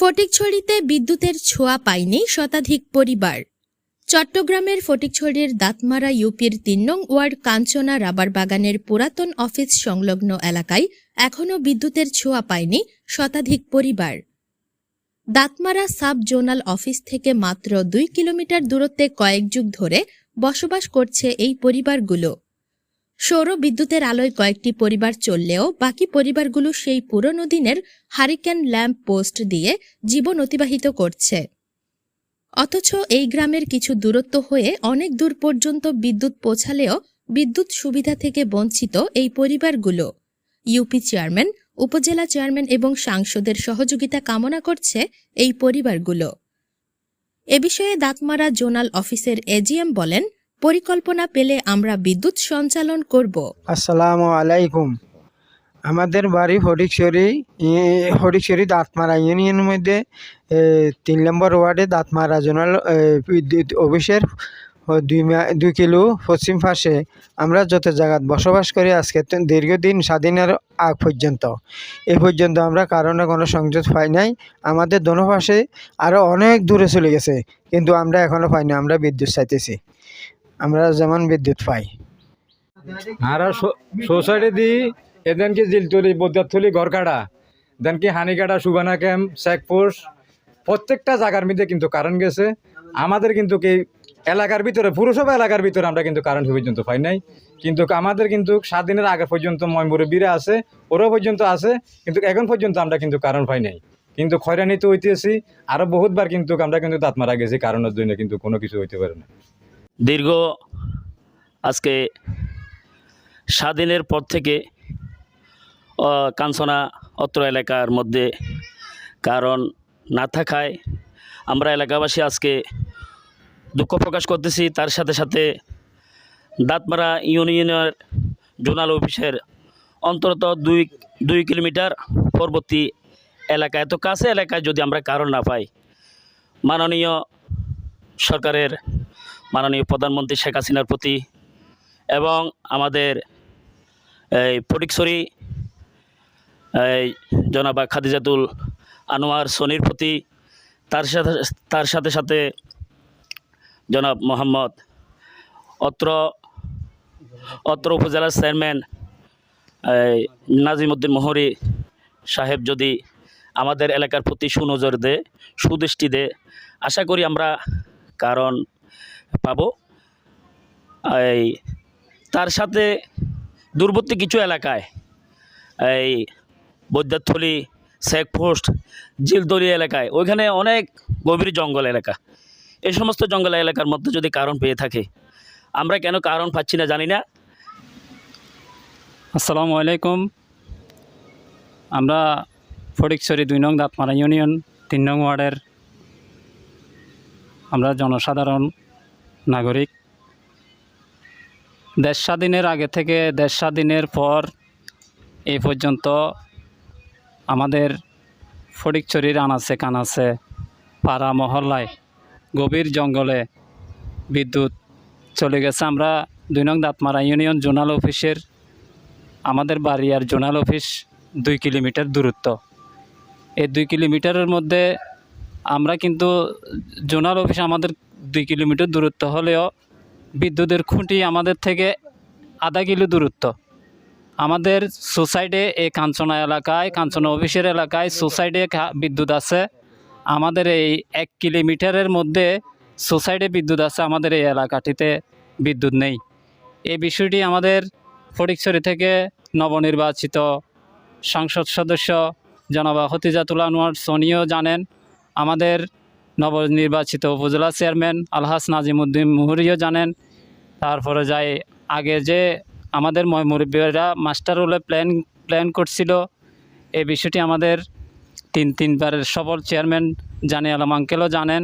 ফটিকছড়িতে বিদ্যুতের ছোঁয়া পায়নি শতাধিক পরিবার। চট্টগ্রামের ফটিকছড়ির দাঁতমারা ইউপির ৩ নং ওয়ার্ড কাঞ্চনা রাবার বাগানের পুরাতন অফিস সংলগ্ন এলাকায় এখনও বিদ্যুতের ছোঁয়া পায়নি শতাধিক পরিবার। দাঁতমারা সাব জোনাল অফিস থেকে মাত্র ২ কিলোমিটার দূরত্বে কয়েক যুগ ধরে বসবাস করছে এই পরিবারগুলো। সৌর বিদ্যুতের আলোয় কয়েকটি পরিবার চললেও বাকি পরিবারগুলো সেই পুরনো দিনের হারিকেন ল্যাম্প পোস্ট দিয়ে জীবন অতিবাহিত করছে। অথচ এই গ্রামের কিছু দূরত্ব হয়ে অনেক দূর পর্যন্ত বিদ্যুৎ পৌঁছালেও বিদ্যুৎ সুবিধা থেকে বঞ্চিত এই পরিবারগুলো। ইউপি চেয়ারম্যান, উপজেলা চেয়ারম্যান এবং সাংসদের সহযোগিতা কামনা করছে এই পরিবারগুলো। এ বিষয়ে দাঁতমারা জোনাল অফিসের এজিএম বলেন, পরিকল্পনা পেলে আমরা বিদ্যুৎ সঞ্চালন করব। আসসালামু আলাইকুম। আমাদের বাড়ি ফটিকছড়ি দাঁতমারা ইউনিয়নের মধ্যে ৩ নম্বর ওয়ার্ডে দাঁতমারা জোনাল বিদ্যুৎ অফিসের ২ কিলো পশ্চিম পাশে আমরা যত জায়গায় বসবাস করি আজকে দীর্ঘদিন স্বাধীনের আগ পর্যন্ত এই পর্যন্ত আমরা কারণে কোনো সংযোগ পাই নাই। আমাদের দোনো পাশে আরও অনেক দূরে চলে গেছে, কিন্তু আমরা এখনও পাই না। আমরা বিদ্যুৎ চাইতেছি, আমরা যেমন বিদ্যুৎ পাই। আর সোসাইটি দিই এদেন কি জিলতলি, বদ্যাতলি, গড়কাটা, দেন কি হানিকাটা, সুবানা ক্যাম্প, চেকপোস্ট, প্রত্যেকটা জায়গার মধ্যে কিন্তু কারেন্ট গেছে। আমাদের কিন্তু কি এলাকার ভিতরে, পুরসভা এলাকার ভিতরে আমরা কিন্তু কারেন্ট পর্যন্ত পাই নাই। কিন্তু আমাদের কিন্তু 7 দিনের আগে পর্যন্ত ময়মুরব্বীরা আছে, ওরাও পর্যন্ত আছে, কিন্তু এখন পর্যন্ত আমরা কিন্তু কারেন্ট পাই নাই। কিন্তু খয়রানিতে হইতেছি আরও বহুতবার, কিন্তু আমরা কিন্তু দাঁতমারা গেছি কারণের জন্য, কিন্তু কোনো কিছু হইতে পারে না। দীর্ঘ আজকে স্বাধীনের পর থেকে কাঞ্চনা অত্র এলাকার মধ্যে কারণ না থাকায় আমরা এলাকাবাসী আজকে দুঃখ প্রকাশ করতেছি। তার সাথে সাথে দাঁতমারা ইউনিয়নের জোনাল অফিসের অন্তত 2 কিলোমিটার পরবর্তী এলাকা, এত কাছে এলাকায় যদি আমরা কারণ না পাই, মাননীয় সরকারের, মাননীয় প্রধানমন্ত্রী শেখ হাসিনার প্রতি এবং আমাদের এই ফটিকছড়ি জনাবা খাদিজাতুল আনোয়ার সনির প্রতি, তার সাথে সাথে জনাব মোহাম্মদ অত্র উপজেলার চেয়ারম্যান নাজিমউদ্দিন মোহরি সাহেব যদি আমাদের এলাকার প্রতি সুনজর দেয়, সুদৃষ্টি দেয়, আশা করি আমরা কারণ পাব। তার সাথে দূরবর্তী কিছু এলাকায় এই বৈদ্যুৎথলি, চেকপোস্ট, জিলতলি এলাকায়, ওইখানে অনেক গভীর জঙ্গল এলাকা। এই সমস্ত জঙ্গল এলাকার মধ্যে যদি কারণ পেয়ে থাকে, আমরা কেন কারণ পাচ্ছি না জানি না। আসসালামু আলাইকুম। আমরা ফটিকছড়ি 2 নং দাঁতমারা ইউনিয়ন 3 নং ওয়ার্ডের আমরা জনসাধারণ নাগরিক। দেশ স্বাধীনের আগে থেকে দেশ স্বাধীনের পর এই পর্যন্ত আমাদের ফটিকছড়ির আনাচে কানাচে, পাড়া মহল্লায়, গভীর জঙ্গলে বিদ্যুৎ চলে গেছে। আমরা 2 নং দাঁতমারা ইউনিয়ন জোনাল অফিসের, আমাদের বাড়ি আর জোনাল অফিস 2 কিলোমিটার দূরত্ব। এই 2 কিলোমিটারের মধ্যে আমরা কিন্তু জোনাল অফিস আমাদের 2 কিলোমিটার দূরত্ব হলেও বিদ্যুতের খুঁটি আমাদের থেকে আধা কিলো দূরত্ব। আমাদের সোসাইটে, এই কাঞ্চনা এলাকায়, কাঞ্চনা অফিসের এলাকায় সোসাইটে বিদ্যুৎ আছে। আমাদের এই 1 কিলোমিটারের মধ্যে সোসাইটে বিদ্যুৎ আছে, আমাদের এই এলাকাটিতে বিদ্যুৎ নেই। এই বিষয়টি আমাদের ফটিকছড়ি থেকে নবনির্বাচিত সংসদ সদস্য জনাবা খাদিজাতুল আনোয়ার সনিও জানেন, আমাদের নবনির্বাচিত উপজেলা চেয়ারম্যান আলহাজ নাজিমউদ্দিন মোহরিও জানেন। তারপরে যাই আগে যে আমাদের মুরব্বীরা মাস্টার রোলে প্ল্যান করছিল, এই বিষয়টি আমাদের তিনবারের সফল চেয়ারম্যান জানি আলম আঙ্কেলও জানেন।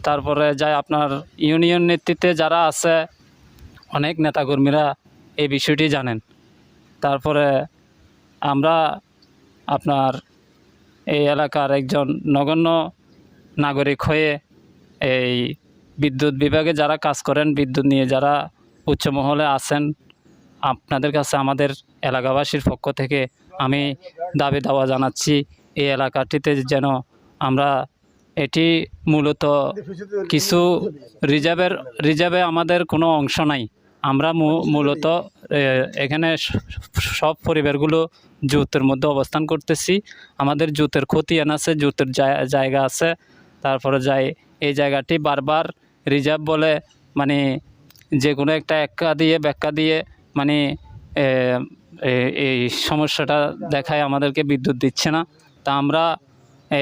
তারপরে যাই আপনার ইউনিয়ন নেতৃত্বে যারা আছে, অনেক নেতাকর্মীরা এই বিষয়টি জানেন। তারপরে আমরা আপনার এই এলাকার একজন নগণ্য নাগরিক হয়ে এই বিদ্যুৎ বিভাগে যারা কাজ করেন, বিদ্যুৎ নিয়ে যারা উচ্চ মহলে আছেন, আপনাদের কাছে আমাদের এলাকাবাসীর পক্ষ থেকে আমি দাবি দাওয়া জানাচ্ছি, এই এলাকাটিতে যেন আমরা এটি মূলত কিছু রিজার্ভে আমাদের কোনো অংশ নাই। আমরা মূলত এখানে সব পরিবারগুলো জুতের মধ্যে অবস্থান করতেছি। আমাদের জুতের খতিয়ান আছে, জুতের জায়গা আছে। তারপরে এই জায়গাটি বারবার রিজার্ভ বলে মানে যে কোনো একটা ব্যাখ্যা দিয়ে মানে এই সমস্যাটা দেখায় আমাদেরকে বিদ্যুৎ দিচ্ছে না। তা আমরা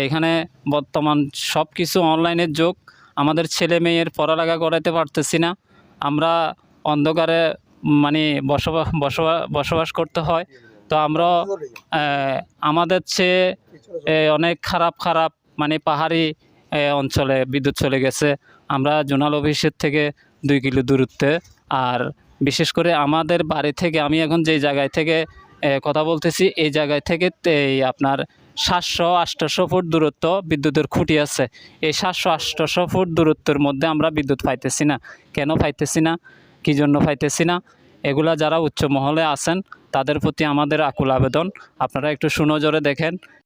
এখানে বর্তমান সব কিছু অনলাইনের যুগ, আমাদের ছেলে মেয়ের পড়ালেখা করাতে পারতেছি না। আমরা অন্ধকারে মানে বসবাস করতে হয়। তো আমরা আমাদের চেয়ে অনেক খারাপ মানে পাহাড়ি অঞ্চলে বিদ্যুৎ চলে গেছে। আমরা জোনাল অফিসের থেকে 2 কিলো দূরত্বে। আর বিশেষ করে আমাদের বাড়ি থেকে, আমি এখন যে জায়গায় থেকে কথা বলতেছি, এই জায়গায় থেকে এই আপনার 700-800 ফুট দূরত্ব বিদ্যুতের খুঁটি আছে। এই 700-800 ফুট দূরত্বের মধ্যে আমরা বিদ্যুৎ পাইতেছি না। কেন পাইতেছি না, কী জন্য পাইতেছি না, এগুলা যারা উচ্চ মহলে আছেন তাদের প্রতি আমাদের আকুল আবেদন, আপনারা একটু সুনজরে দেখেন।